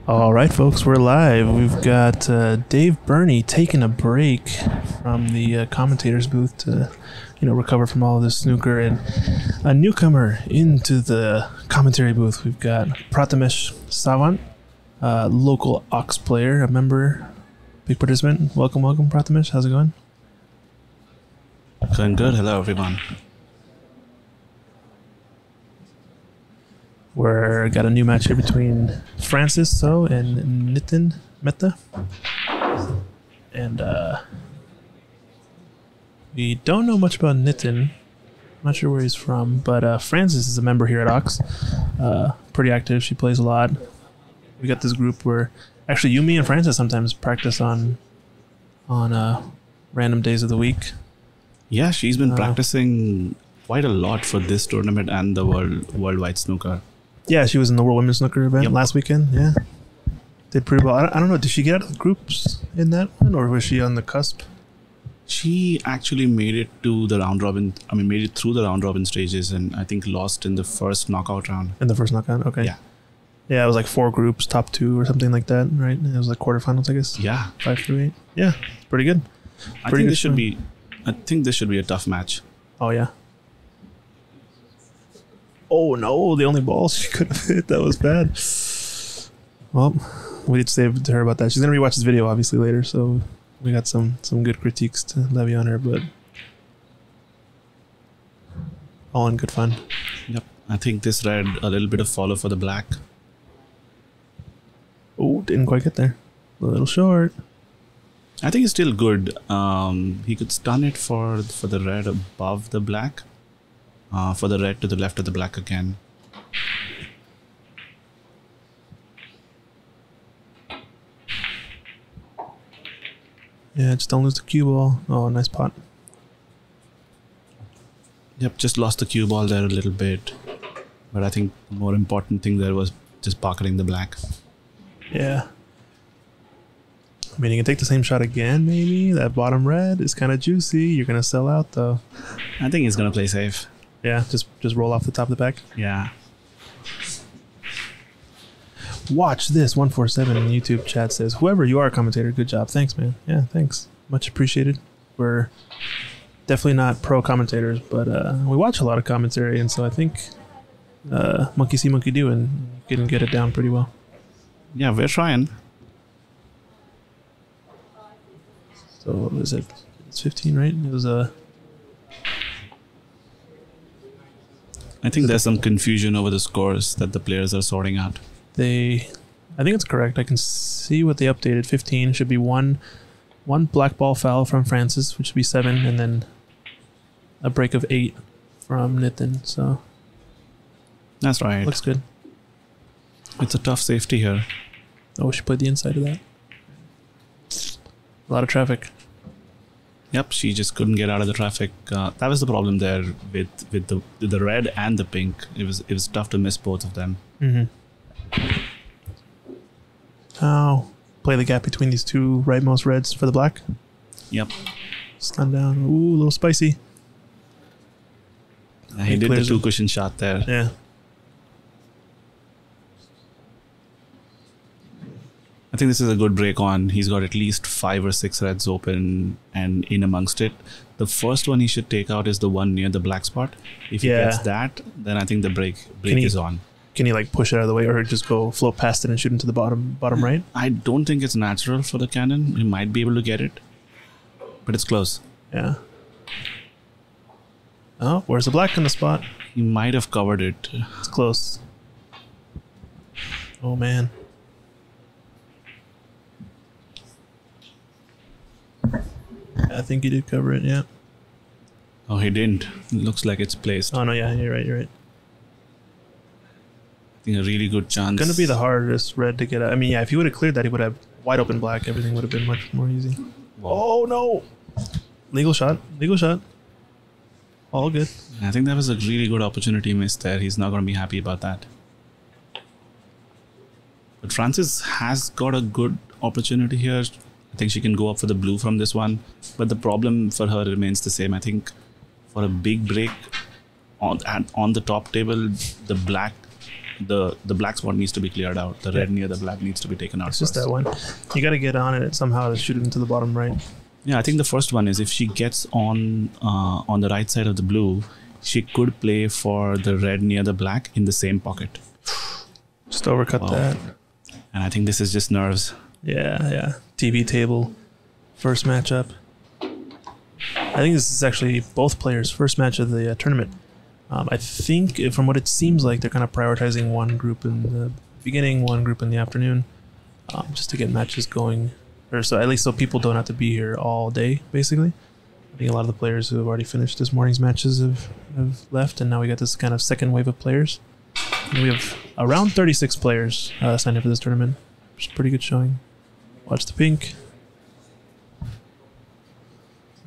All right, folks, we're live. We've got Dave Burney taking a break from the commentator's booth to, recover from all of this snooker, and a newcomer into the commentary booth. We've got Prathamesh Savant, local Ox player, a member, big participant. Welcome, Prathamesh. How's it going? Going good. Hello, everyone. We're got a new match here between Francis So and Nitin Mehta. And we don't know much about Nitin. I'm not sure where he's from, but Francis is a member here at Ox. Pretty active. She plays a lot. We got this group where actually you, me, and Francis sometimes practice on random days of the week. Yeah, she's been practicing quite a lot for this tournament and the worldwide snooker. Yeah, she was in the World Women's Snooker event last weekend. Yeah, did pretty well. I don't know. Did she get out of the groups in that one, or was she on the cusp? She actually made it to the round robin. Made it through the round robin stages, and I think lost in the first knockout round. In the first knockout, okay. Yeah, it was like 4 groups, top 2 or something like that, right? It was like quarterfinals, I guess. Yeah, 5 through 8. Yeah, pretty good. I think this should be a tough match. Oh yeah. Oh no, the only ball she could have hit. That was bad. Well, we did say to her about that. She's going to rewatch this video obviously later, so we got some good critiques to levy on her, but all in good fun. Yep. I think this red a little bit of follow for the black. Oh, didn't quite get there. A little short. I think it's still good. He could stun it for the red above the black. For the red to the left of the black again. Yeah, just don't lose the cue ball. Oh, nice pot. Yep, just lost the cue ball there a little bit. But I think the more important thing there was just pocketing the black. Yeah. I mean, you can take the same shot again, maybe. That bottom red is kind of juicy. You're going to sell out, though. I think he's going to play safe. Yeah, just roll off the top of the back. Yeah. Watch this. 147 in the YouTube chat says, whoever you are, commentator, good job. Thanks, man. Yeah, thanks. Much appreciated. We're definitely not pro commentators, but we watch a lot of commentary, and so I think monkey see, monkey do, and you can get it down pretty well. Yeah, we're trying. So what was it? It's 15, right? It was a... I think there's some confusion over the scores that the players are sorting out. I think it's correct. I can see what they updated. 15 should be one black ball foul from Francis, which should be 7, and then a break of 8 from Nitin. So that's right. Looks good. It's a tough safety here. Oh, she played the inside of that. A lot of traffic. Yep, she just couldn't get out of the traffic. That was the problem there with the red and the pink. It was tough to miss both of them. Mm-hmm. Oh, play the gap between these two rightmost reds for the black. Yep. Stun down. Ooh, a little spicy. He did the 2-cushion shot there. Yeah. I think this is a good break on. He's got at least 5 or 6 reds open and in amongst it. The first one he should take out is the one near the black spot. If he gets that, then I think the break is on. Can he like push it out of the way, or just go float past it and shoot into the bottom right? I don't think it's natural for the cannon. He might be able to get it, but it's close. Yeah. Oh, where's the black in the spot? He might have covered it. It's close. Oh man. I think he did cover it, yeah. Oh, he didn't. It looks like it's placed. Oh, no, yeah, you're right. I think a really good chance. It's going to be the hardest red to get out. I mean, yeah, if he would have cleared that, he would have wide open black. Everything would have been much more easy. Whoa. Oh, no. Legal shot. All good. I think that was a really good opportunity missed there. He's not going to be happy about that. But Francis has got a good opportunity here. I think she can go up for the blue from this one. But the problem for her remains the same. I think for a big break on the top table, the black the black spot needs to be cleared out. The red near the black needs to be taken out. It's just that one. You got to get on it somehow to shoot it into the bottom right. Yeah, I think the first one is if she gets on the right side of the blue, she could play for the red near the black in the same pocket. Just overcut that. And I think this is just nerves. Yeah. TV table, first matchup. I think this is actually both players' first match of the tournament. I think from what it seems like, they're kind of prioritizing one group in the beginning, one group in the afternoon, just to get matches going. Or so at least so people don't have to be here all day, basically. I think a lot of the players who have already finished this morning's matches have left, and now we got this kind of second wave of players. And we have around 36 players signed up for this tournament, which is a pretty good showing. Watch the pink.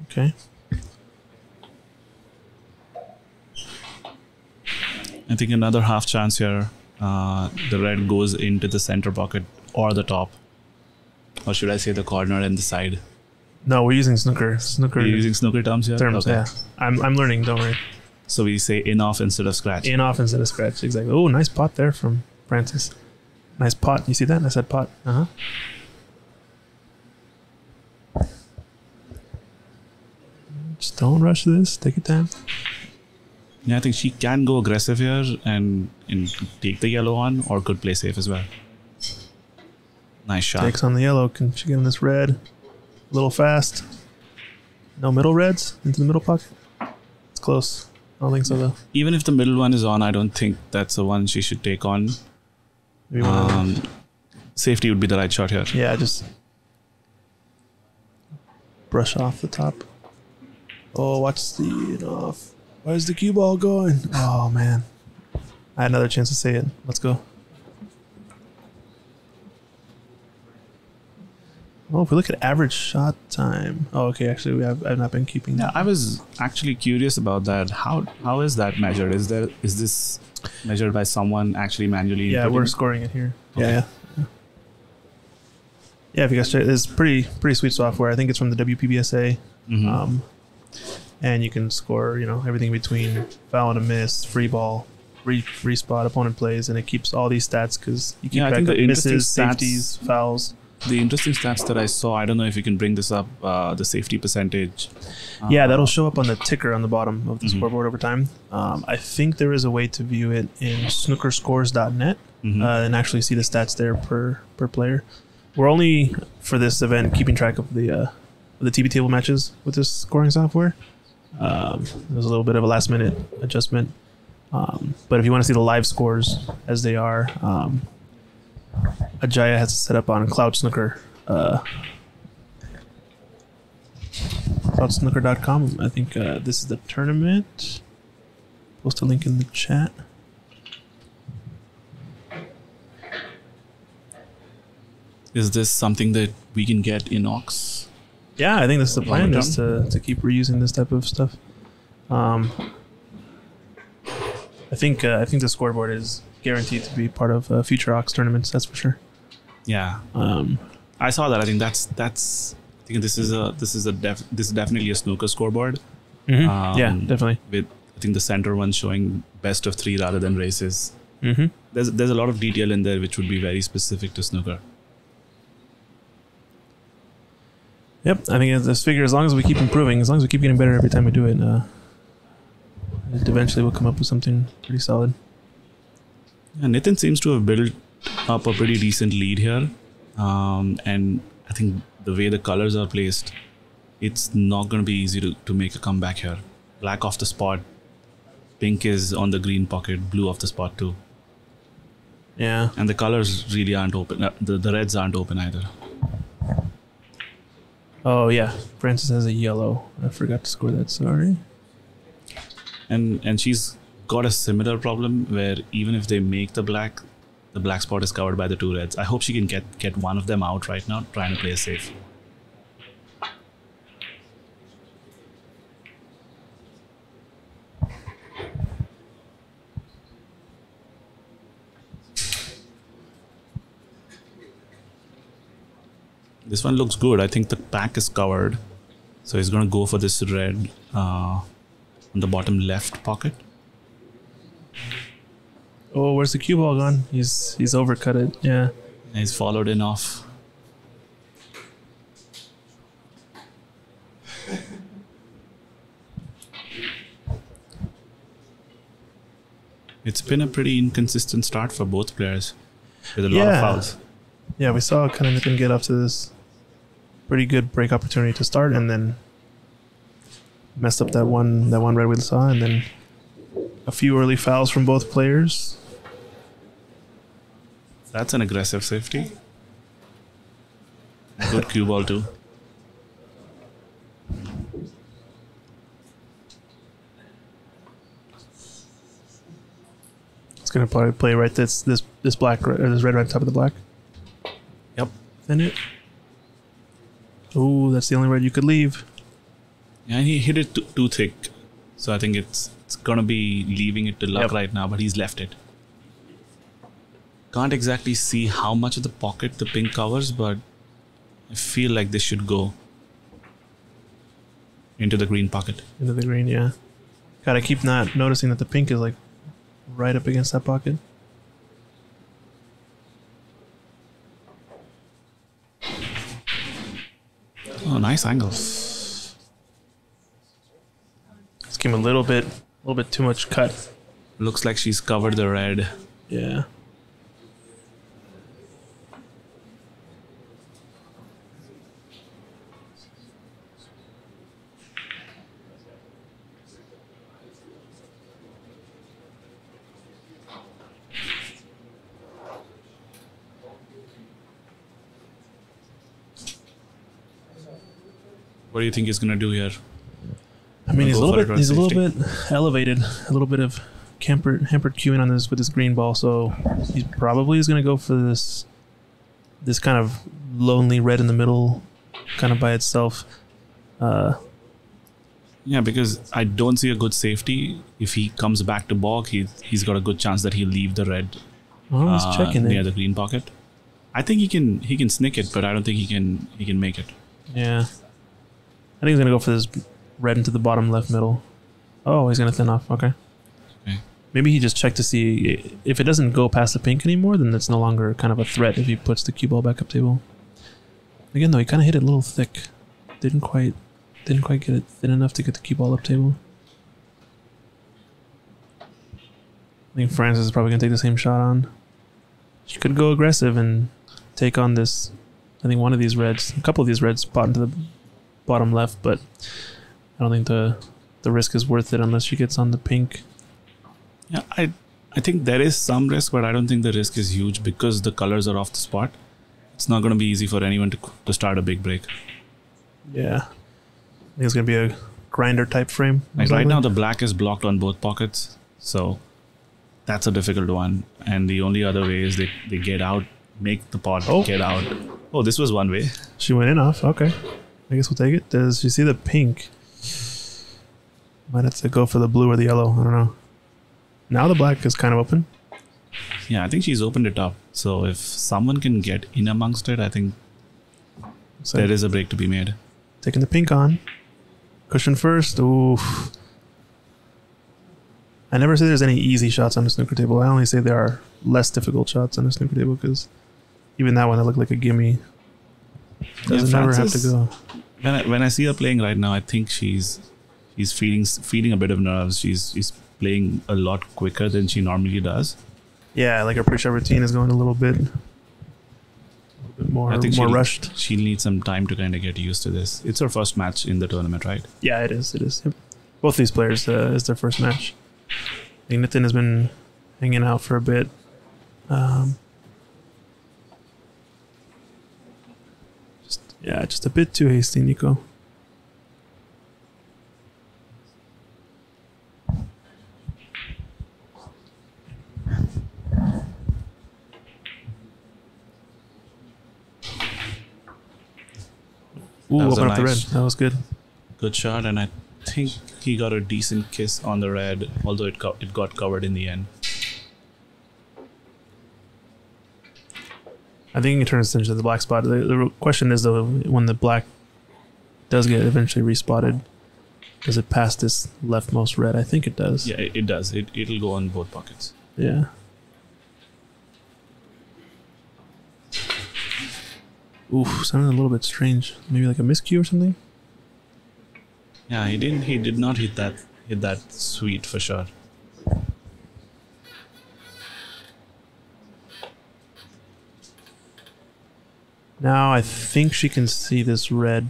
Okay. I think another half chance here. The red goes into the center pocket or the top. Or should I say the corner and the side? No, we're using snooker. You're using snooker terms here? Terms, okay. Yeah. I'm learning, don't worry. So we say in off instead of scratch. In off instead of scratch, exactly. Oh, nice pot there from Francis. Nice pot. You see that? I said pot. Uh-huh. Just don't rush this. Take your time. Yeah, I think she can go aggressive here and take the yellow on, or could play safe as well. Nice shot. Takes on the yellow. Can she get in this red? A little fast. No middle reds into the middle pocket. It's close. I don't think so though. Even if the middle one is on, I don't think that's the one she should take on. Safety would be the right shot here. Yeah, just brush off the top. Oh, watch the in off. Where's the cue ball going? Oh man, I had another chance to say it. Let's go. Oh, if we look at average shot time. Oh, okay. Actually, I've not been keeping that. Yeah, I was actually curious about that. How is that measured? Is this measured by someone actually manually? Yeah, we're scoring it here. Okay. Yeah. Yeah, if you guys check, it's pretty sweet software. I think it's from the WPBSA. Mm-hmm. And you can score, everything between foul and a miss, free ball, free spot, opponent plays, and it keeps all these stats because you keep track of misses, safeties, fouls. The interesting stats that I saw, I don't know if you can bring this up, the safety percentage. Yeah, that'll show up on the ticker on the bottom of the scoreboard over time. I think there is a way to view it in snookerscores.net and actually see the stats there per player. We're only, for this event, keeping track of the TV table matches with this scoring software. There's a little bit of a last minute adjustment. But if you want to see the live scores as they are, Ajaya has it set up on Cloud Snooker. CloudSnooker.com. I think this is the tournament. Post a link in the chat. Is this something that we can get in Ox? Yeah, I think this is the plan, is to keep reusing this type of stuff. I think the scoreboard is guaranteed to be part of future Ox tournaments. That's for sure. Yeah. I saw that. I think that's. I think this is definitely a snooker scoreboard. Mm-hmm. Yeah, definitely. With I think the center one showing best of 3 rather than races. Mm-hmm. There's a lot of detail in there which would be very specific to snooker. Yep, I think this figure, as long as we keep improving, as long as we keep getting better every time we do it, eventually we'll come up with something pretty solid. Yeah, Nitin seems to have built up a pretty decent lead here. And I think the way the colors are placed, it's not going to be easy to make a comeback here. Black off the spot, pink is on the green pocket, blue off the spot too. Yeah. And the colors really aren't open. The reds aren't open either. Oh yeah, Francis has a yellow. I forgot to score that, sorry. And she's got a similar problem where even if they make the black spot is covered by the 2 reds. I hope she can get one of them out right now, trying to play safe. This one looks good. I think the pack is covered. So he's going to go for this red on the bottom left pocket. Oh, where's the cue ball gone? He's overcut it. Yeah. He's followed in off. It's been a pretty inconsistent start for both players with a lot of fouls. Yeah, we saw kind of Nitin get up to this pretty good break opportunity to start, and then messed up that one red we saw, and then a few early fouls from both players. That's an aggressive safety. Good cue ball too. It's gonna probably play right this black or this red right on top of the black. Yep. Thin it. Ooh, that's the only red you could leave. Yeah, he hit it too thick, so I think it's gonna be leaving it to luck right now. But he's left it. Can't exactly see how much of the pocket the pink covers, but I feel like this should go into the green pocket. Into the green, yeah. Gotta keep not noticing that the pink is like right up against that pocket. Oh, nice angle. Just give him a little bit too much cut. Looks like she's covered the red. Yeah. What do you think he's gonna do here? I mean, he's a little bit elevated, a little bit of hampered cueing on this with this green ball, so he probably is gonna go for this kind of lonely red in the middle, kind of by itself. Yeah, because I don't see a good safety. If he comes back to bog, he's got a good chance that he'll leave the red he's checking near it. the green pocket. I think he can snick it, but I don't think he can make it. Yeah. I think he's going to go for this red into the bottom left middle. Oh, he's going to thin off. Okay. Maybe he just checked to see if it doesn't go past the pink anymore, then it's no longer kind of a threat if he puts the cue ball back up table. Again, though, he kind of hit it a little thick. Didn't quite get it thin enough to get the cue ball up table. I think Francis is probably going to take the same shot on. She could go aggressive and take on this. I think one of these reds, a couple of these reds spot into the bottom left, but I don't think the risk is worth it unless she gets on the pink. Yeah, I think there is some risk, but I don't think the risk is huge because the colors are off the spot. It's not going to be easy for anyone to start a big break. Yeah. I think it's going to be a grinder type frame. Like right now, the black is blocked on both pockets, so that's a difficult one. And the only other way is they get out, make the pot get out. Oh, this was one way. She went in off. Okay. I guess we'll take it. Does you see the pink? Might have to go for the blue or the yellow. I don't know. Now the black is kind of open. Yeah, I think she's opened it up. So if someone can get in amongst it, I think there is a break to be made. Taking the pink on. Cushion first. Oof. I never say there's any easy shots on the snooker table. I only say there are less difficult shots on the snooker table because even that one that looked like a gimme doesn't never have to go. When I see her playing right now, I think she's feeding a bit of nerves. She's playing a lot quicker than she normally does. Yeah, like her pre-shot routine is going a little bit more, more rushed. She'll need some time to kind of get used to this. It's her first match in the tournament, right? Yeah, it is. It is. Both these players is their first match. I think Nitin has been hanging out for a bit. Just a bit too hasty, Nico. Ooh, open up the red. That was good. Good shot, and I think he got a decent kiss on the red, although it got covered in the end. I think you can turn this into the black spot. The question is, though, when the black does get eventually respotted, does it pass this leftmost red? I think it does. Yeah, it does. It'll go on both pockets. Yeah. Oof, sounded a little bit strange. Maybe like a miscue or something? Yeah, he did not hit that sweet for sure. Now I think she can see this red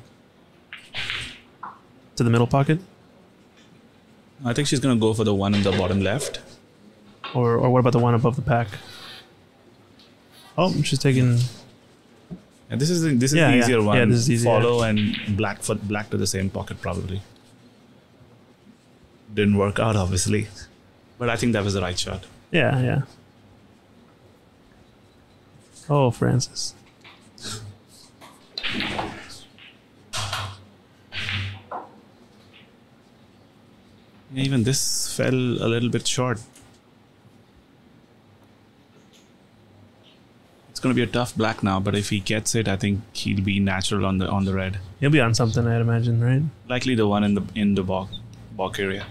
to the middle pocket. I think she's gonna go for the one in the bottom left. Or what about the one above the pack? Oh, she's taking... And this is the easier one. Yeah, this is easier. Follow and black to the same pocket probably. Didn't work out obviously, but I think that was the right shot. Yeah, yeah. Oh, Francis. Even this fell a little bit short. It's going to be a tough black now, but if he gets it, I think he'll be natural on the red. He'll be on something, I'd imagine, right? Likely the one in the balk area.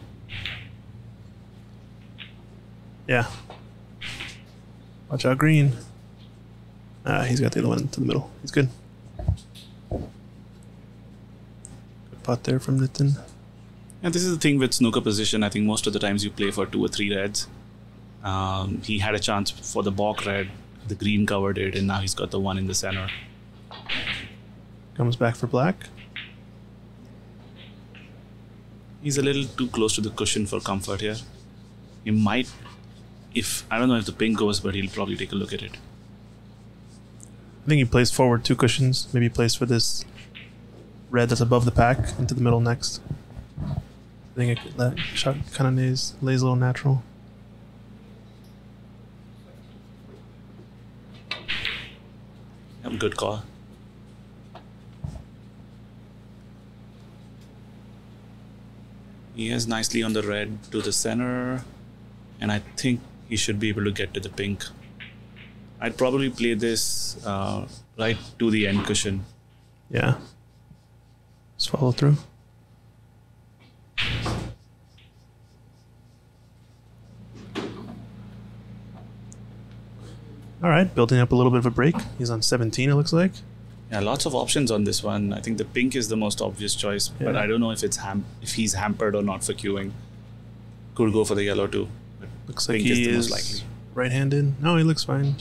Yeah. Watch out, green. He's got the other one to the middle. He's good. Good putt there from Nitin. And this is the thing with snooker position. I think most of the times you play for 2 or 3 reds. He had a chance for the balk red. The green covered it, and now he's got the one in the center. Comes back for black. He's a little too close to the cushion for comfort here. He might, I don't know if the pink goes, but he'll probably take a look at it. I think he plays forward 2 cushions. Maybe he plays for this red that's above the pack into the middle next. I think that shot kind of lays a little natural. Good call. He is nicely on the red to the center, and I think he should be able to get to the pink. I'd probably play this right to the end cushion. Yeah. Just follow through. All right, building up a little bit of a break. He's on 17, it looks like. Yeah, lots of options on this one. I think the pink is the most obvious choice, but I don't know if he's hampered or not for queuing. Could go for the yellow too. But looks like he is most likely right-handed. No, he looks fine.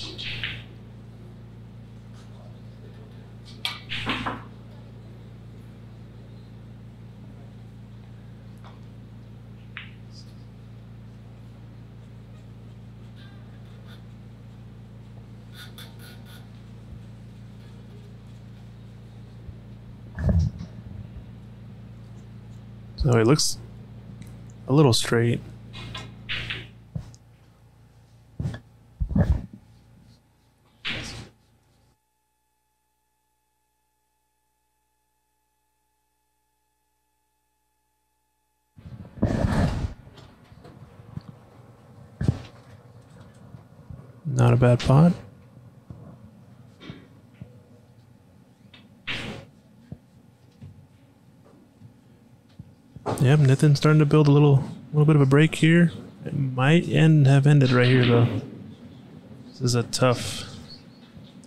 So it looks a little straight. Not a bad pot. Yep, Nitin's starting to build a little bit of a break here. It might have ended right here though. This is a tough.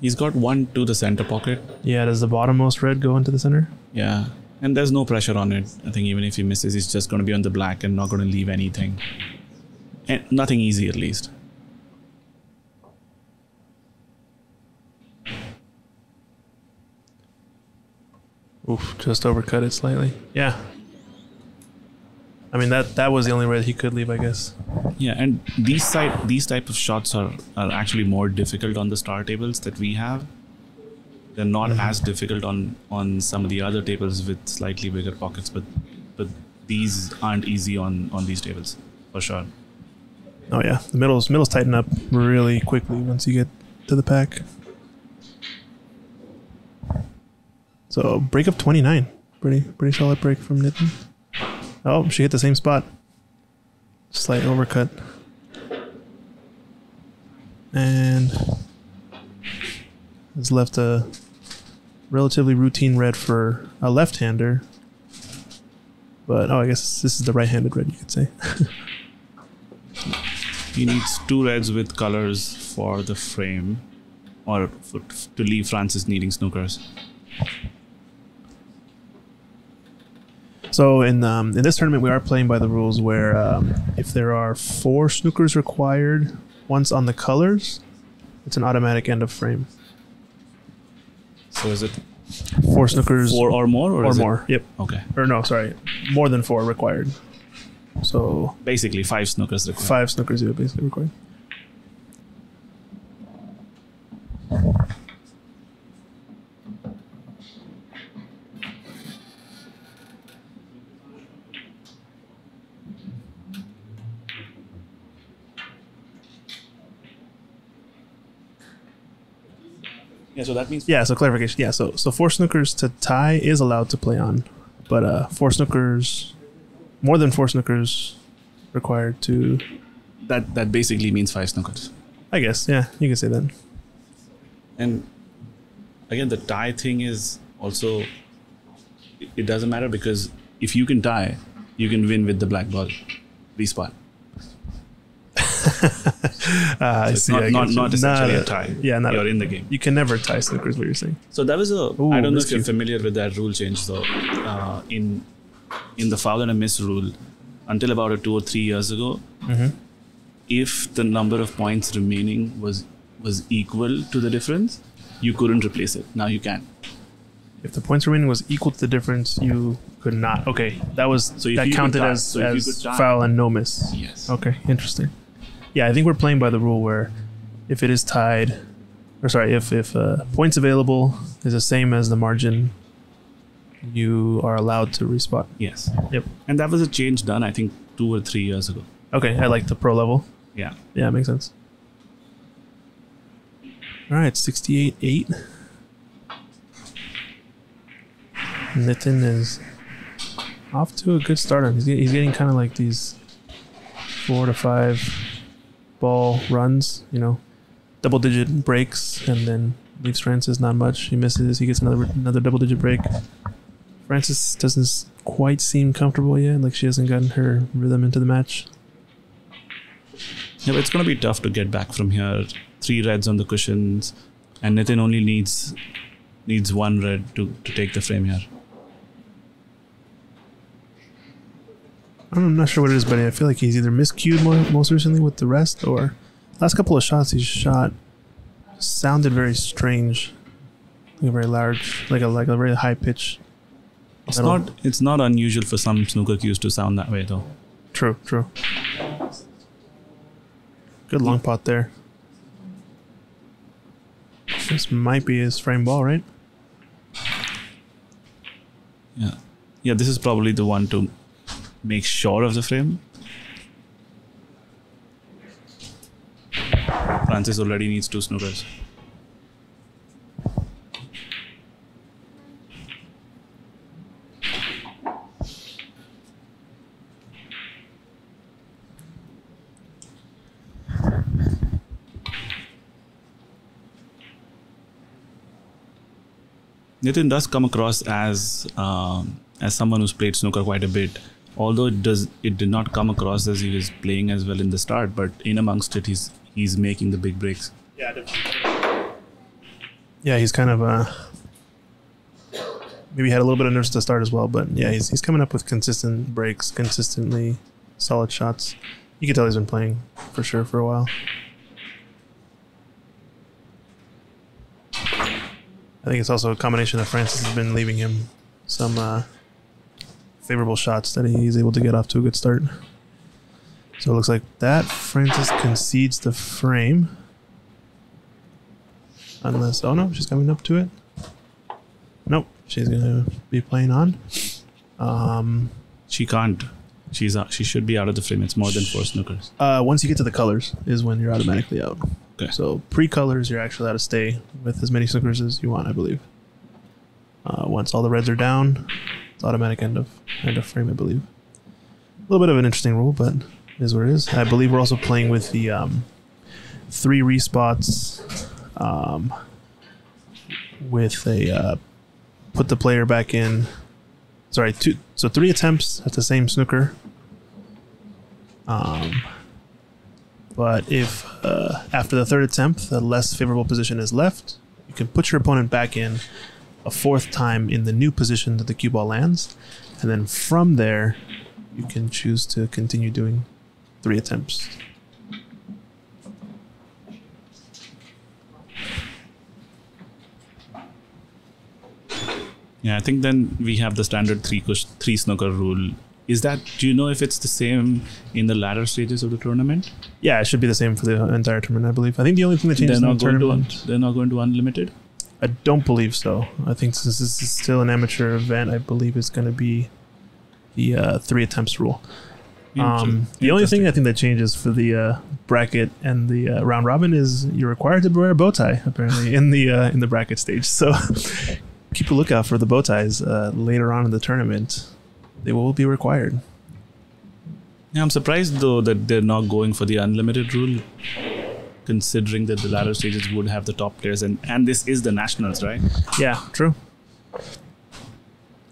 He's got one to the center pocket. Yeah, does the bottommost red go into the center? Yeah, and there's no pressure on it. I think even if he misses, he's just going to be on the black and not going to leave anything. And nothing easy at least. Oof, just overcut it slightly. Yeah. I mean, that was the only red he could leave, I guess. Yeah, and these type of shots are actually more difficult on the star tables that we have. They're not as difficult on some of the other tables with slightly bigger pockets, but these aren't easy on these tables, for sure. Oh yeah, the middles tighten up really quickly once you get to the pack. So break of 29, pretty solid break from Nitin. Oh, she hit the same spot. Slight overcut. And has left a relatively routine red for a left-hander. But, I guess this is the right-handed red, you could say. He needs 2 reds with colors for the frame. or to leave Francis needing snookers. So in this tournament, we are playing by the rules where if there are 4 snookers required once on the colors, it's an automatic end of frame. So is it 4 snookers 4 or more, or is more? Yep. Okay. Or no, sorry, more than 4 required. So Basically 5 snookers required. 5 snookers are basically required. Yeah, so that means Yeah, so clarification. Yeah, so 4 snookers to tie is allowed to play on, but 4 snookers, more than 4 snookers required to. that basically means 5 snookers. I guess, yeah, you can say that. And again, the tie thing is also, it doesn't matter, because if you can tie, you can win with the black ball respot. I It's see. not essentially a tie. Yeah, You're in the game. You can never tie snookers. What you're saying? So that was Ooh, I don't know if risky. you're familiar with that rule change. So in the foul and a miss rule, until about 2 or 3 years ago, if the number of points remaining was equal to the difference, you couldn't replace it. Now you can. If the points remaining was equal to the difference, you could not. Okay, that was So if that you could counted tie- as, so if you could tie- foul and no miss. Yes. Okay, interesting. Yeah, I think we're playing by the rule where if it is tied, or sorry, if points available is the same as the margin, you are allowed to respot. Yes. Yep. And that was a change done, I think, 2 or 3 years ago. Okay, I like the pro level. Yeah. Yeah, makes sense. All right, 68-8. Nitin is off to a good start. He's getting kind of like these 4 to 5 ball runs, double-digit breaks, and then leaves Francis not much. He misses. He gets another double-digit break. Francis doesn't quite seem comfortable yet. Like she hasn't gotten her rhythm into the match. Yeah, but it's going to be tough to get back from here. 3 reds on the cushions, and Nitin only needs 1 red to take the frame here. I'm not sure what it is, but I feel like he's either miscued most recently with the rest, or last couple of shots he shot sounded very strange, like a very large, like a very high pitch. It's not unusual for some snooker cues to sound that way, though. True. Good long pot there. This might be his frame ball, right? Yeah. This is probably the one to make sure of the frame. Francis already needs 2 snookers. Nitin does come across as someone who's played snooker quite a bit. Although it did not come across as he was playing as well in the start, but in amongst it, he's making the big breaks. Yeah, definitely. Yeah, he's kind of maybe had a little bit of nerves to start as well, but yeah, he's coming up with consistent breaks, consistently solid shots. You can tell he's been playing for sure for a while. I think it's also a combination of Francis has been leaving him some favorable shots that he's able to get off to a good start. So it looks like that Francis concedes the frame. Unless, oh no, she's coming up to it. Nope, she's gonna be playing on. She can't. She should be out of the frame. It's more than 4 snookers. Once you get to the colors is when you're automatically out. Okay. So pre-colors, you're actually allowed to stay with as many snookers as you want, I believe. Once all the reds are down, it's automatic end of frame, I believe. A little bit of an interesting rule, but it is what it is. I believe we're also playing with the 3 respots with a put the player back in. Sorry, 3 attempts at the same snooker. But if after the third attempt, the less favorable position is left, you can put your opponent back in a fourth time in the new position that the cue ball lands. And then from there, you can choose to continue doing 3 attempts. Yeah, I think then we have the standard three snooker rule. Is that, do you know if it's the same in the latter stages of the tournament? Yeah, it should be the same for the entire tournament, I believe. I think the only thing that changes in the tournament... They're not going to unlimited? I don't believe so. I think since this is still an amateur event, I believe it's going to be the 3 attempts rule. The only thing I think that changes for the bracket and the round robin is you're required to wear a bow tie, apparently, in the bracket stage. So keep a lookout for the bow ties later on in the tournament. They will be required. Yeah, I'm surprised though that they're not going for the unlimited rule, considering that the latter stages would have the top players, and this is the nationals, right? Yeah, true.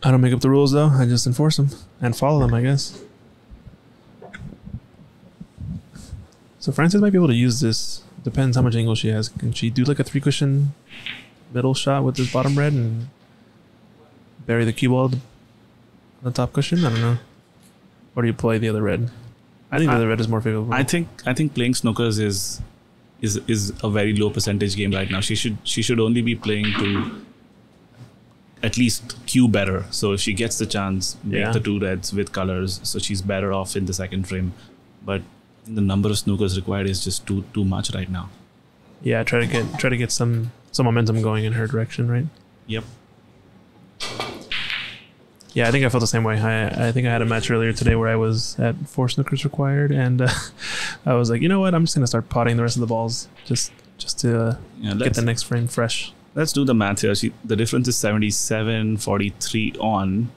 I don't make up the rules though. I just enforce them and follow them, I guess. So Frances might be able to use this. Depends how much angle she has. Can she do like a 3 cushion middle shot with this bottom red and bury the cue ball on the top cushion? I don't know. Or do you play the other red? I think the other red is more favorable. I think playing snookers is a very low percentage game right now. She should only be playing to at least cue better. So if she gets the chance, make the 2 reds with colors, so she's better off in the second frame. But the number of snookers required is just too much right now. Yeah, try to get some momentum going in her direction, right? Yep. Yeah, I think I felt the same way. I think I had a match earlier today where I was at 4 snookers required, and I was like, you know what? I'm just gonna start potting the rest of the balls just to get the next frame fresh. Let's do the math here. The difference is 77, 43 on.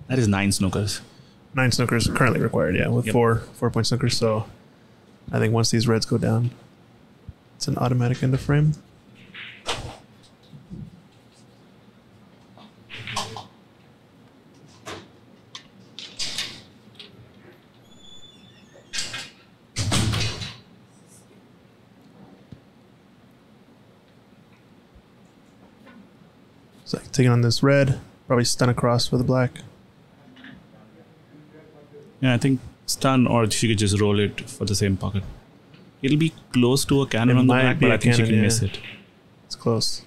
That is 9 snookers. 9 snookers currently required, yeah, with 4-point snookers. So I think once these reds go down, it's an automatic end of frame. So taking on this red, probably stun across with a black. Yeah, I think stun, or she could just roll it for the same pocket. It'll be close to a cannon on the black, but I think she can miss it. It's close.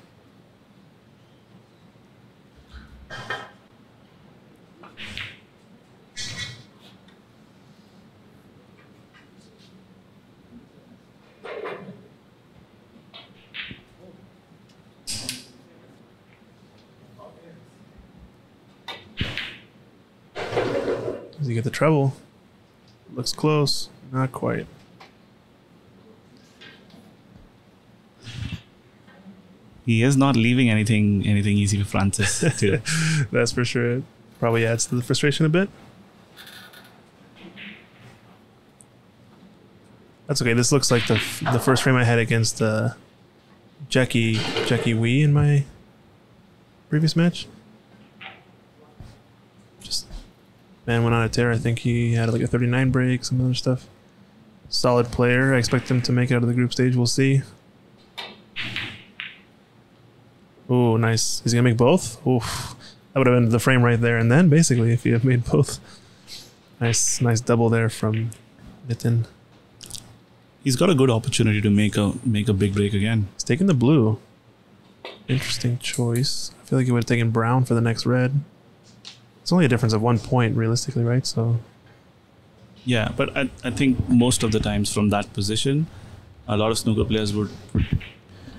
Does he get the treble? Looks close. Not quite. He is not leaving anything easy for Frances too. That's for sure. It probably adds to the frustration a bit. That's okay. This looks like the first frame I had against Jackie Wee in my previous match. Just man went on a tear. I think he had like a 39 break, some other stuff. Solid player. I expect him to make it out of the group stage. We'll see. Oh, nice. Is he gonna make both? Oof. That would have been the frame right there and then, basically, if he had made both. Nice double there from Nitin. He's got a good opportunity to make a big break again. He's taking the blue. Interesting choice. I feel like he would have taken brown for the next red. It's only a difference of 1 point, realistically, right? So. Yeah, but I think most of the times from that position, a lot of snooker players would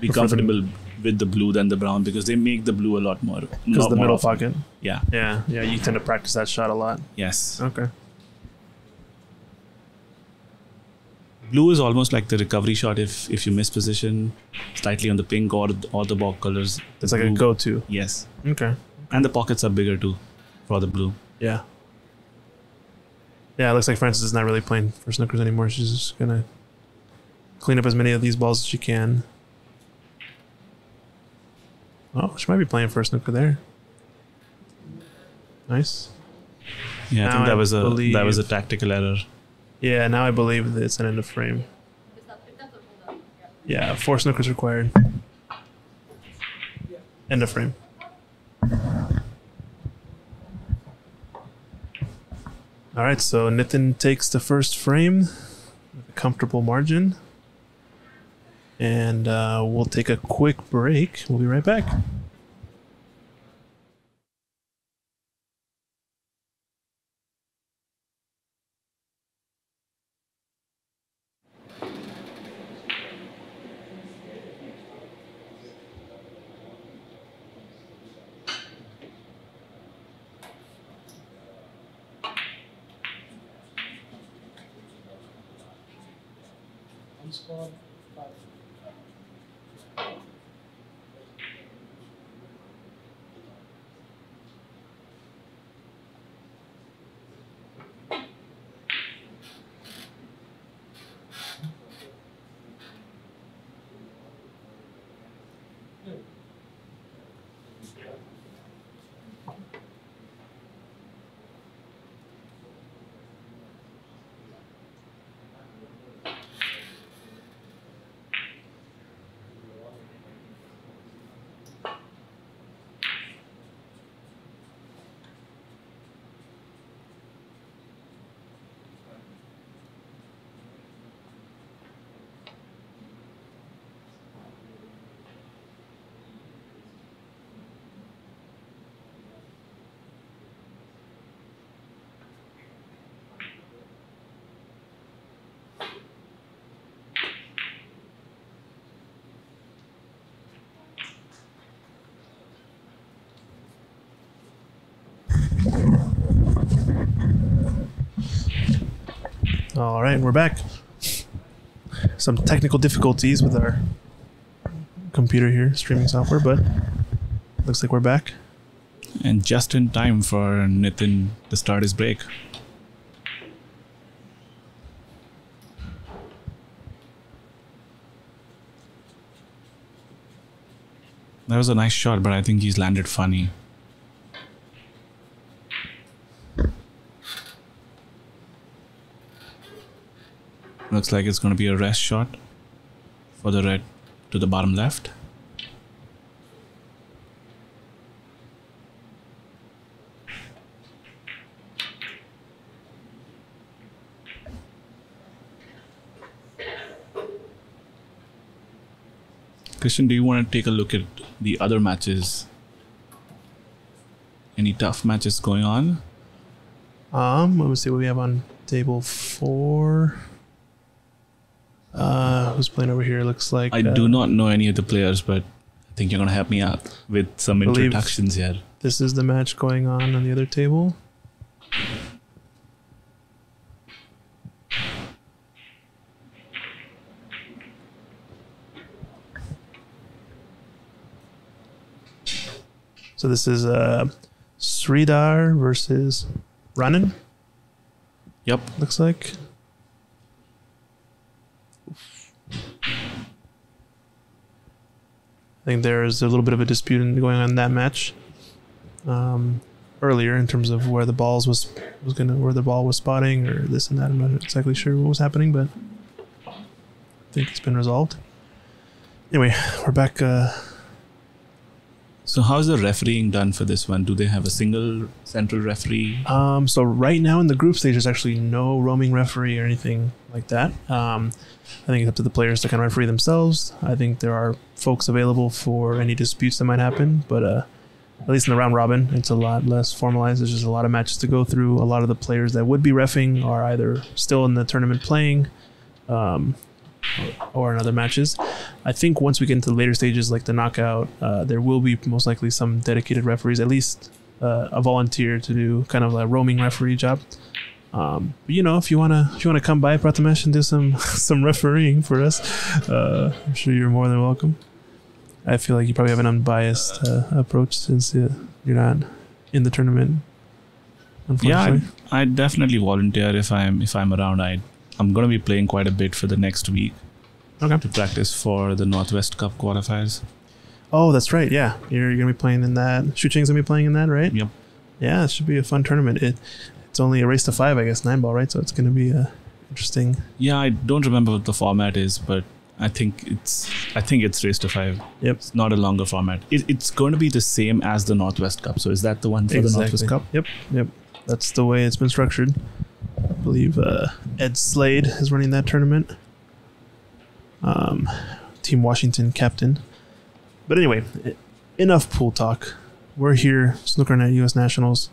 be comfortable with the blue than the brown, because they make the blue a lot more. Because the middle pocket. Yeah. Yeah. You tend to practice that shot a lot. Yes. Okay. Blue is almost like the recovery shot if you miss position slightly on the pink or the ball colors. It's like a go-to. Yes. Okay. And the pockets are bigger too for the blue. Yeah. Yeah, it looks like Frances is not really playing for snookers anymore. She's just gonna clean up as many of these balls as she can. Oh, she might be playing for a snooker there. Nice. Yeah, I think that was a tactical error. Yeah, now I believe that it's an end of frame. Yeah, 4 snookers required. End of frame. All right, so Nitin takes the first frame with a comfortable margin. And we'll take a quick break. We'll be right back. Squad 5. All right, we're back. Some technical difficulties with our computer here, streaming software, but looks like we're back. And just in time for Nitin to start his break. That was a nice shot, but I think he's landed funny. Looks like it's going to be a rest shot for the red to the bottom left. Christian, do you want to take a look at the other matches? Any tough matches going on? Let me see what we have on table 4. Who's playing over here? Looks like I do not know any of the players, but I think you're going to help me out with some introductions here. This is the match going on the other table. So this is Sridhar versus Ranan. Yep. Looks like. I think there's a little bit of a dispute going on in that match earlier in terms of where the ball was spotting or this and that. I'm not exactly sure what was happening, but I think it's been resolved. Anyway, we're back. So how's the refereeing done for this one? Do they have a single central referee? So right now in the group stage, there's actually no roaming referee or anything like that. I think it's up to the players to kind of referee themselves. I think there are folks available for any disputes that might happen, but at least in the round robin, it's a lot less formalized. There's just a lot of matches to go through. A lot of the players that would be reffing are either still in the tournament playing, or in other matches. I think once we get into the later stages, like the knockout, there will be most likely some dedicated referees, at least a volunteer to do kind of a roaming referee job. But you know, if you wanna come by Prathamesh and do some refereeing for us, I'm sure you're more than welcome. I feel like you probably have an unbiased approach since you're not in the tournament. Yeah, I'd definitely volunteer if I'm around. I'm going to be playing quite a bit for the next week. Okay. To practice for the Northwest Cup qualifiers. Oh, that's right. Yeah, you're going to be playing in that. Shuching's going to be playing in that, right? Yep. Yeah, it should be a fun tournament. It's only a race to 5, I guess, 9 ball, right? So it's going to be interesting. Yeah, I don't remember what the format is, but I think it's raised to 5. Yep. It's not a longer format. It's going to be the same as the Northwest Cup. So is that the one for the Northwest Cup? Yep. That's the way it's been structured. I believe Ed Slade is running that tournament. Team Washington captain. But anyway, enough pool talk. We're here, SnookerNet US Nationals.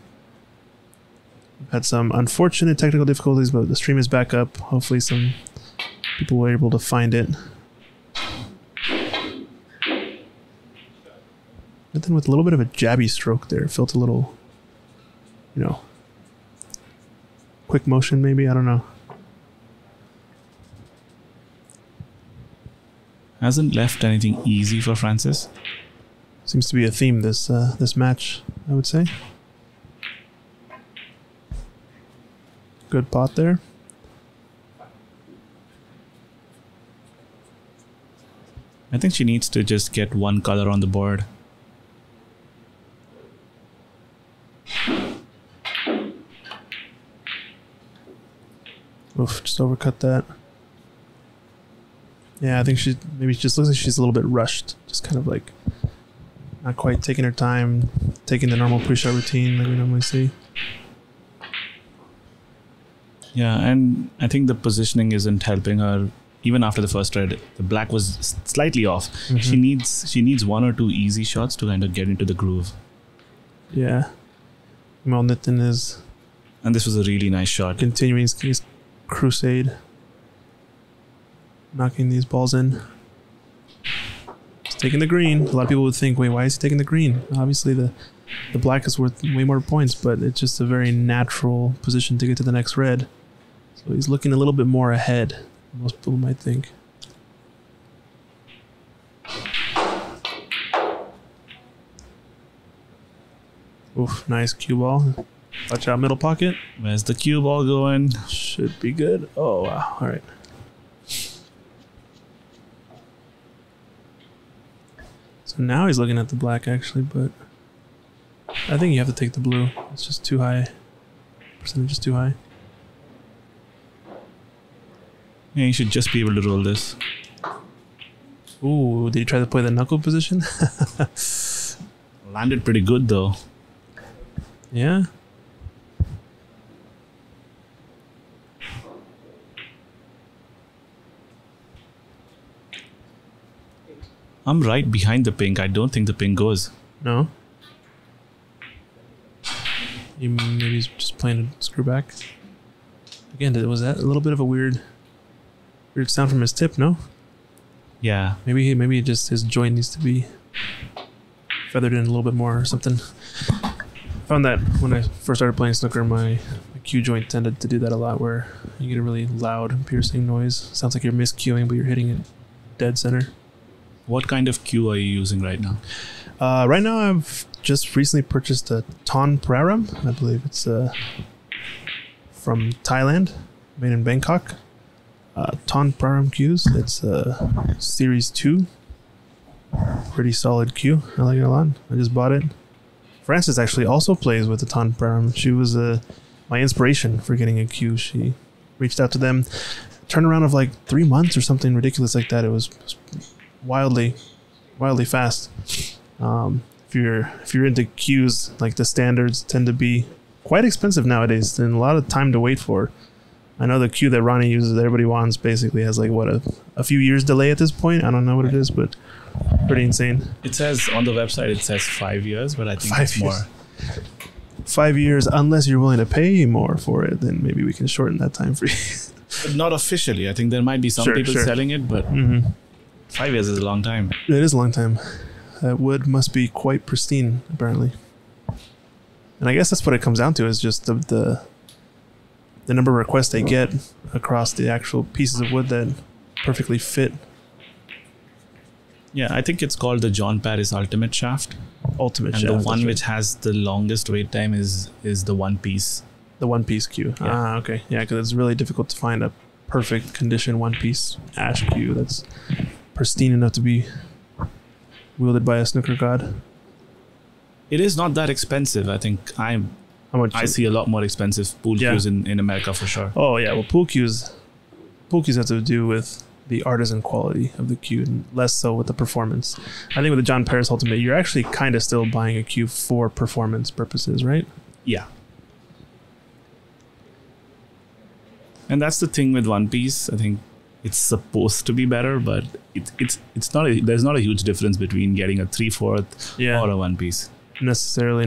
We've had some unfortunate technical difficulties, but the stream is back up. Hopefully some people were able to find it. But then with a little bit of a jabby stroke there. Felt a little, quick motion maybe. I don't know. Hasn't left anything easy for Francis. Seems to be a theme this match, I would say. Good pot there. I think she needs to just get one color on the board. Oof, just overcut that. Yeah, I think she just looks like she's a little bit rushed. Just kind of like not quite taking her time, taking the normal pre-shot routine that we normally see. Yeah, and I think the positioning isn't helping her. Even after the first red, the black was slightly off. Mm-hmm. She needs 1 or 2 easy shots to kind of get into the groove. Yeah. Well, Nitin is... And this was a really nice shot. Continuing his crusade. Knocking these balls in. He's taking the green. A lot of people would think, wait, why is he taking the green? Obviously, the black is worth way more points, but it's just a very natural position to get to the next red. So he's looking a little bit more ahead than most people might think. Oof, nice cue ball. Watch out, middle pocket. Where's the cue ball going? Should be good. Oh, wow. All right. So now he's looking at the black, actually, but I think you have to take the blue. It's just too high. Percentage is too high. Yeah, you should just be able to roll this. Ooh, did he try to play the knuckle position? Landed pretty good, though. Yeah. I'm right behind the pink. I don't think the pink goes. No? Maybe he's just playing a screw back. Again, was that a little bit of a weird sound from his tip, no? Yeah. Maybe just his joint needs to be feathered in a little bit more or something. I found that when I first started playing snooker, my cue joint tended to do that a lot, where you get a really loud, piercing noise. Sounds like you're miscuing, but you're hitting it dead center. What kind of cue are you using right now? Right now, I've just recently purchased a Ton Praram. I believe it's from Thailand, made in Bangkok. Ton Praram cues. It's Series 2. Pretty solid cue. I like it a lot. I just bought it. Frances actually also plays with the Ton Praram. She was my inspiration for getting a cue. She reached out to them. Turnaround of like 3 months or something ridiculous like that. It was wildly fast. If you're into cues, like the standards tend to be quite expensive nowadays and a lot of time to wait for. I know the cue that Ronnie uses that everybody wants basically has like a few years delay at this point. I don't know what it is, but pretty insane. It says on the website it says 5 years, but I think it's more. 5 years, unless you're willing to pay more for it, then maybe we can shorten that time for you. But not officially. I think there might be some people selling it, but 5 years is a long time. It is a long time. That wood must be quite pristine, apparently. And I guess that's what it comes down to, is just the number of requests they get across the actual pieces of wood that perfectly fit. Yeah, I think it's called the John Paris Ultimate Shaft. Ultimate and Shaft. And the one which has the longest wait time is the one piece. The one piece cue. Yeah. Ah, okay. Yeah, because it's really difficult to find a perfect condition one piece ash cue that's pristine enough to be wielded by a snooker god. It is not that expensive. I think I see a lot more expensive pool cues in America for sure. Oh yeah, well pool cues have to do with the artisan quality of the cue, and less so with the performance. I think with the John Paris Ultimate, you're actually kind of still buying a cue for performance purposes, right? Yeah. And that's the thing with One Piece. I think it's supposed to be better, but it's not. There's not a huge difference between getting a 3/4 or a One Piece. Not necessarily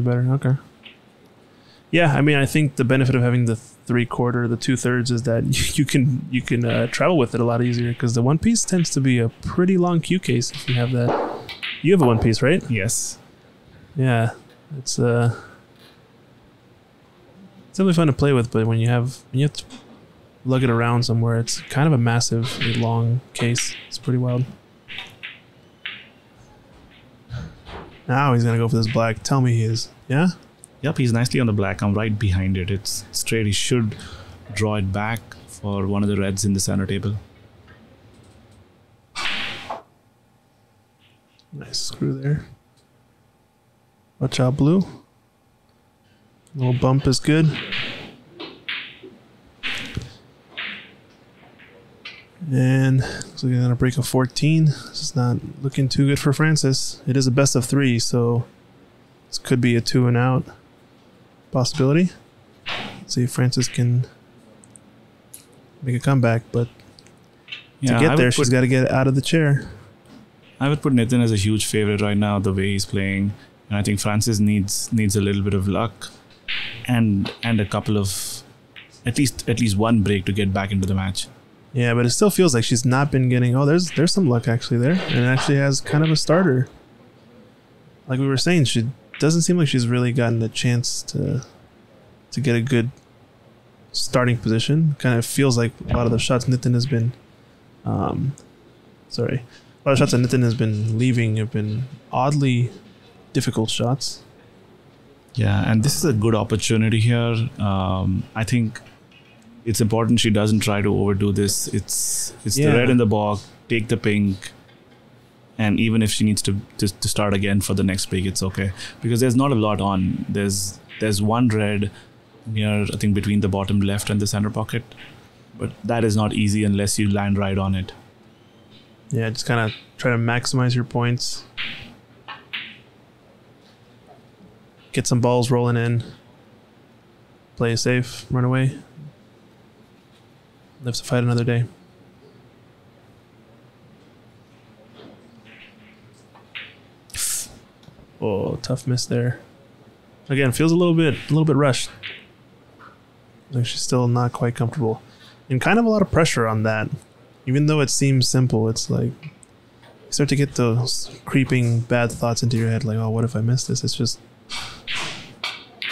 better. Okay. Yeah, I mean, I think the benefit of having the 3/4, the 2/3 is that you can travel with it a lot easier, because the One Piece tends to be a pretty long cue case if you have that. You have a One Piece, right? Yes. Yeah, it's definitely fun to play with, but when you have to lug it around somewhere, it's kind of a massively long case. It's pretty wild. Now he's gonna go for this black. Tell me he is. Yeah? Yep, he's nicely on the black. I'm right behind it. It's straight. He should draw it back for one of the reds in the center table. Nice screw there. Watch out, blue. Little bump is good. And looks like he's gonna break a 14. This is not looking too good for Francis. It is a best of 3, so this could be a 2 and out possibility. Let's see if Francis can make a comeback, but to get there, she's got to get out of the chair. I would put Nitin as a huge favorite right now, the way he's playing, and I think Francis needs a little bit of luck and a couple of at least one break to get back into the match. Yeah, but it still feels like she's not been getting. Oh, there's some luck actually there, and it actually has kind of a starter. Like we were saying, she doesn't seem like she's really gotten a chance to get a good starting position. Kind of feels like a lot of the shots Nitin has been, a lot of shots that Nitin has been leaving have been oddly difficult shots. Yeah, and this is a good opportunity here. I think it's important she doesn't try to overdo this. It's the red in the box, take the pink, and even if she needs to start again for the next break, it's okay, because there's not a lot on. There's one red near, I think, between the bottom left and the center pocket, but that is not easy unless you land right on it. Yeah, just kind of try to maximize your points. Get some balls rolling in. Play it safe, run away. Live to fight another day. Oh, tough miss there. Again, feels a little bit rushed. Like she's still not quite comfortable. And kind of a lot of pressure on that. Even though it seems simple, it's like you start to get those creeping bad thoughts into your head, like, oh, what if I miss this? It's just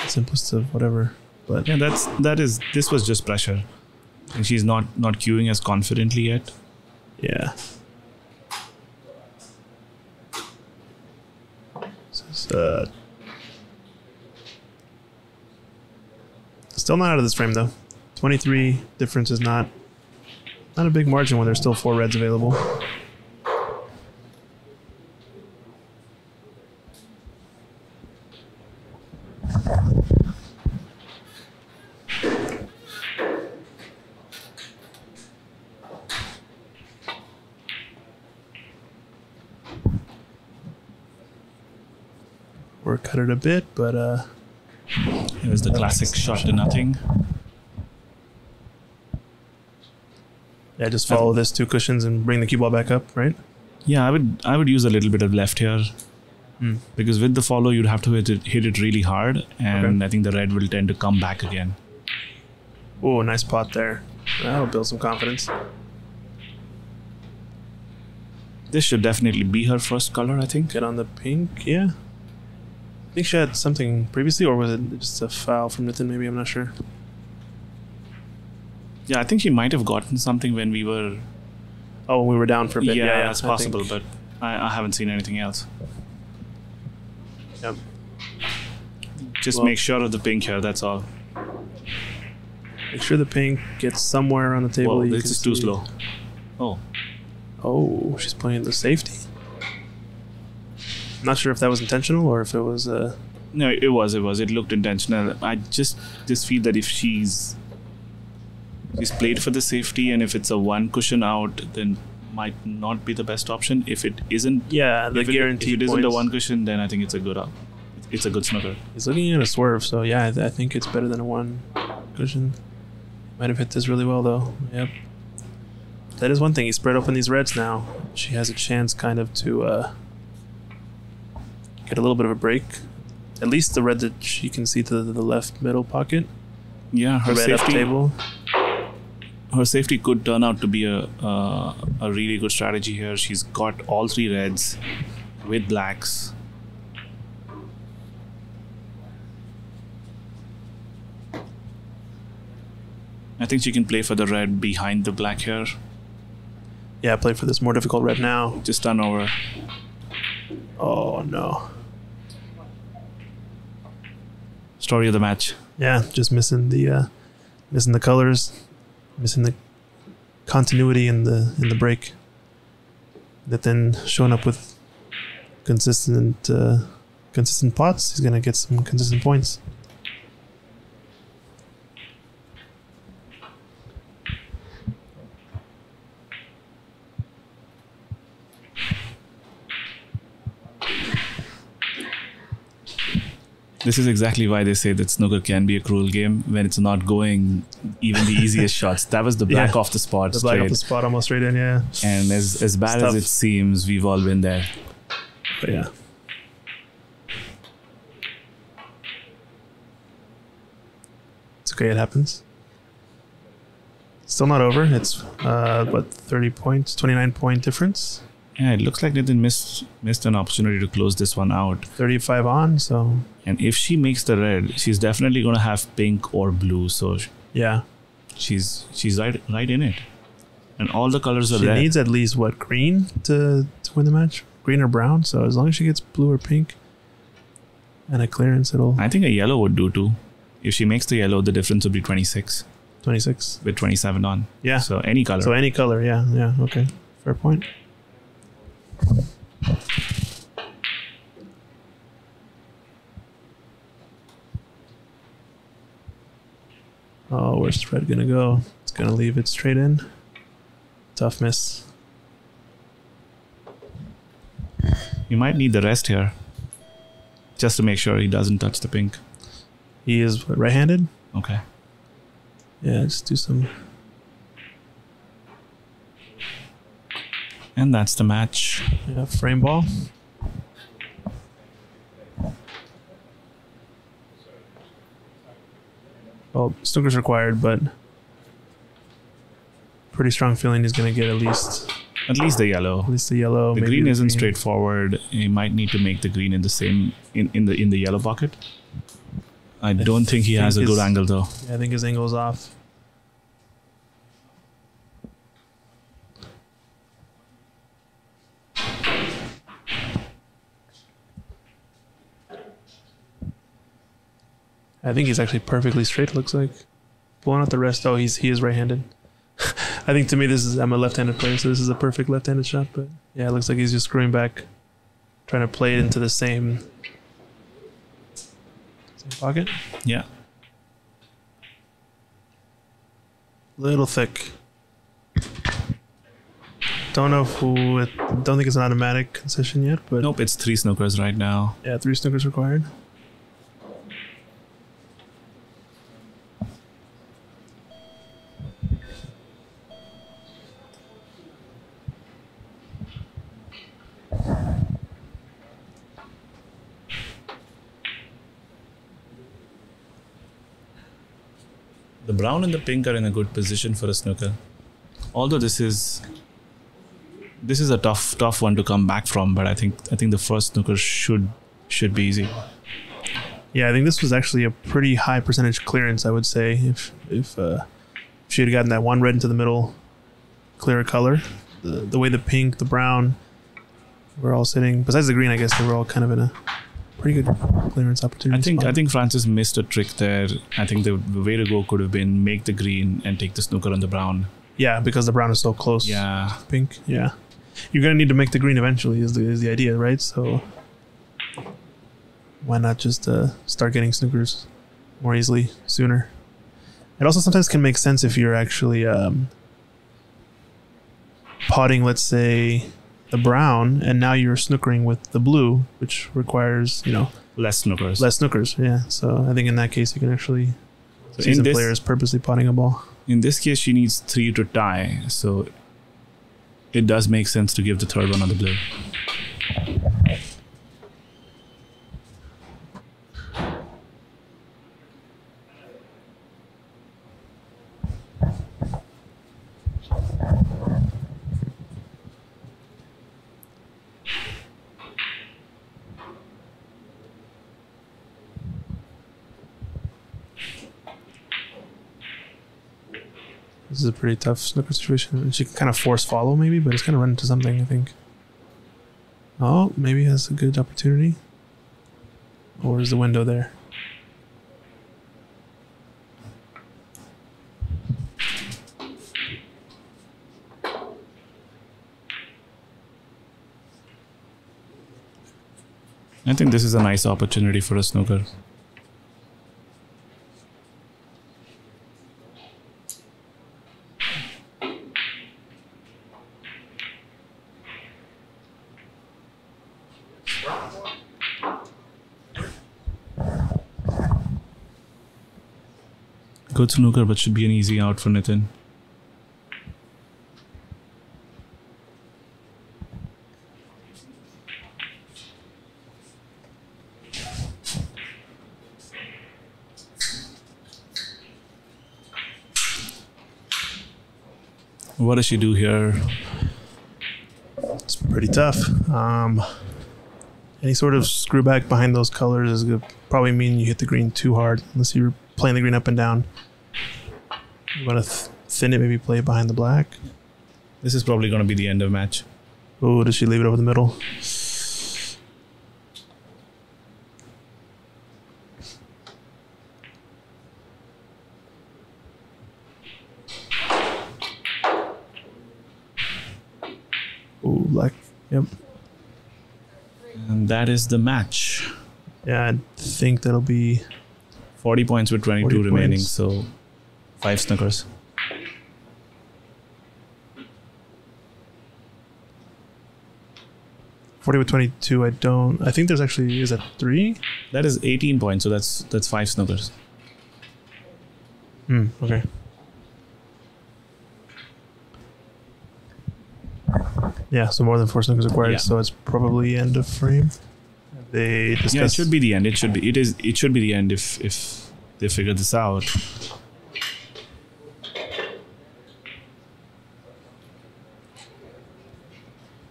the simplest of whatever. But yeah, this was just pressure. And she's not queuing as confidently yet. Yeah. This is still not out of this frame though. 23 difference is not a big margin when there's still 4 reds available. Or cut it a bit, but here's the classic shot to nothing. Yeah, just follow this 2 cushions and bring the cue ball back up, right? Yeah, I would use a little bit of left here, because with the follow you'd have to hit it really hard, and I think the red will tend to come back again. Oh, nice pot there. That'll build some confidence. This should definitely be her first color, I think. Get on the pink, yeah. I think she had something previously, or was it just a foul from Nitin? Maybe, I'm not sure. Yeah, I think she might have gotten something when we were... Oh, when we were down for a bit. Yeah, that's possible, but I haven't seen anything else. Yep. Just make sure of the pink here, that's all. Make sure the pink gets somewhere on the table. Whoa, this is too slow. Oh. Oh, she's playing the safety? Not sure if that was intentional or if it was... No, it was. It looked intentional. I just feel that if she's She's played for the safety, and if it's a one cushion out, then might not be the best option. If it isn't, the guaranteed if it isn't a points. one cushion, then I think it's a good snooker. He's looking at a swerve, so yeah, I think it's better than a one cushion. Might have hit this really well though. Yep. That is one thing. He spread open these reds now. She has a chance kind of to get a little bit of a break. At least the red that she can see to the left middle pocket. Yeah, her Red up safety. table. Her safety could turn out to be a really good strategy here. She's got all three reds with blacks. I think she can play for the red behind the black here. Yeah, play for this more difficult red now. Just turn over. Oh no. Story of the match. Yeah, just missing the colors, missing the continuity in the break. That then showing up with consistent pots, he's gonna get some consistent points. This is exactly why they say that snooker can be a cruel game when it's not going even the easiest shots. That was the black off the spot. The black off the spot, almost straight in, yeah. And as bad as it seems, we've all been there. But yeah. It's okay, it happens. Still not over. It's 30 points, 29-point difference. Yeah, it looks like Nitin missed an opportunity to close this one out. 35 on, so. And if she makes the red, she's definitely going to have pink or blue. So yeah, she's right in it. And all the colors are she red. needs at least green to win the match, green or brown. So as long as she gets blue or pink and a clearance, it'll. I think a yellow would do too. If she makes the yellow, the difference would be 26. 26 with 27 on. Yeah. So any color. So any color, yeah. Okay, fair point. Oh, where's the red gonna go? It's gonna leave it straight in. Tough miss. You might need the rest here, just to make sure he doesn't touch the pink. He is right-handed? Okay. Yeah, just do some. And that's the match. Yeah, frame ball. Well, snooker's required, but pretty strong feeling he's going to get at least the yellow. At least the yellow. The maybe green isn't straightforward. You might need to make the green in the same in the yellow pocket. I don't think he has a good angle though. Yeah, I think his angle's off. I think he's actually perfectly straight, looks like. Pulling out the rest. Oh, he is right-handed. I think to me I'm a left-handed player, so this is a perfect left-handed shot, but yeah, it looks like he's just screwing back, trying to play it into the same pocket. Yeah. Little thick. Don't think it's an automatic concession yet, but Nope, it's 3 snookers right now. yeah, 3 snookers required. The brown and the pink are in a good position for a snooker. Although this is a tough one to come back from, but I think the first snooker should be easy. Yeah, I think this was actually a pretty high percentage clearance, I would say, if she had gotten that one red into the middle, clearer color. The way the pink, the brown were all sitting, besides the green, I guess they were all kind of in a pretty good clearance opportunity. I think Francis missed a trick there. I think the way to go could have been make the green and take the snooker on the brown. Yeah, because the brown is so close. Yeah. Pink. Yeah. You're gonna need to make the green eventually is the idea, right? So why not just start getting snookers more easily sooner? It also sometimes can make sense if you're actually potting, let's say, the brown, and now you're snookering with the blue, which requires, less snookers. less snookers. Yeah. So I think in that case, you can actually see some players purposely potting a ball. In this case, she needs 3 to tie, so it does make sense to give the third one on the blue. This is a pretty tough snooker situation. She can kind of force follow maybe, but it's going to run into something, I think. Oh, maybe has a good opportunity. Or is the window there? I think this is a nice opportunity for a snooker. Good snooker, but should be an easy out for Nitin. What does she do here? It's pretty tough. Any sort of screw back behind those colors is going to probably mean you hit the green too hard, unless you're playing the green up and down. You want to thin it, maybe play it behind the black. This is probably going to be the end of match. Oh, does she leave it over the middle? Oh, black. Yep. And that is the match. Yeah, I think that'll be 40 points with 22 40 remaining, points. so 5 snookers. $40 with 22. I think there's actually, is that 3? That is 18 points, so that's 5 snookers. Okay. Yeah, so more than 4 snookers acquired, Yeah. so it's probably end of frame. They discuss. Yeah, it should be the end. It should be the end if they figure this out.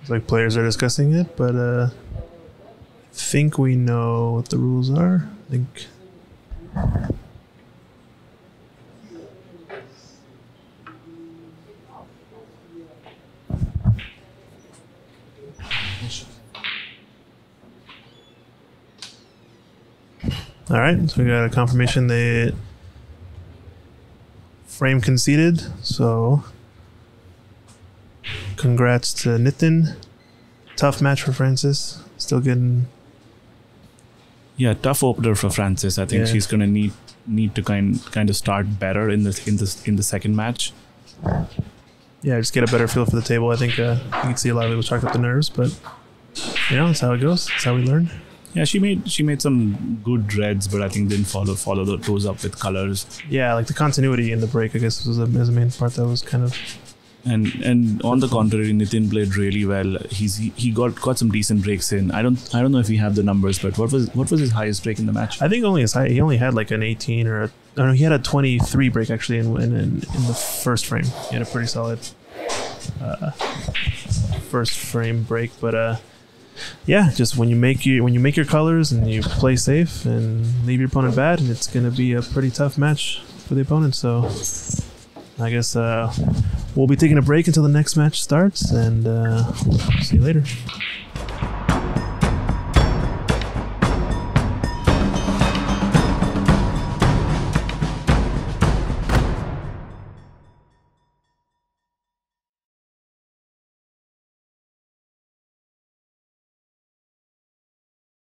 It's like players are discussing it, but I think we know what the rules are. I think. All right, so we got a confirmation that frame conceded. So congrats to Nitin. Tough match for Francis. Still getting. Yeah, tough opener for Francis. I think Yeah. she's gonna need to kind of start better in the second match. Yeah, just get a better feel for the table. I think you can see a lot of it was chalked up the nerves, but that's how it goes. That's how we learn. Yeah, she made some good reds, but I think didn't follow those up with colors. Yeah, like the continuity in the break, I guess, was the main part that was kind of. And on the contrary, Nitin played really well. He got some decent breaks in. I don't know if we have the numbers, but what was his highest break in the match? I think he only had like an 18 or he had a 23 break actually in the first frame. He had a pretty solid first frame break, but yeah, just when you make your colors and you play safe and leave your opponent bad, and it's gonna be a pretty tough match for the opponent. So I guess we'll be taking a break until the next match starts, and see you later.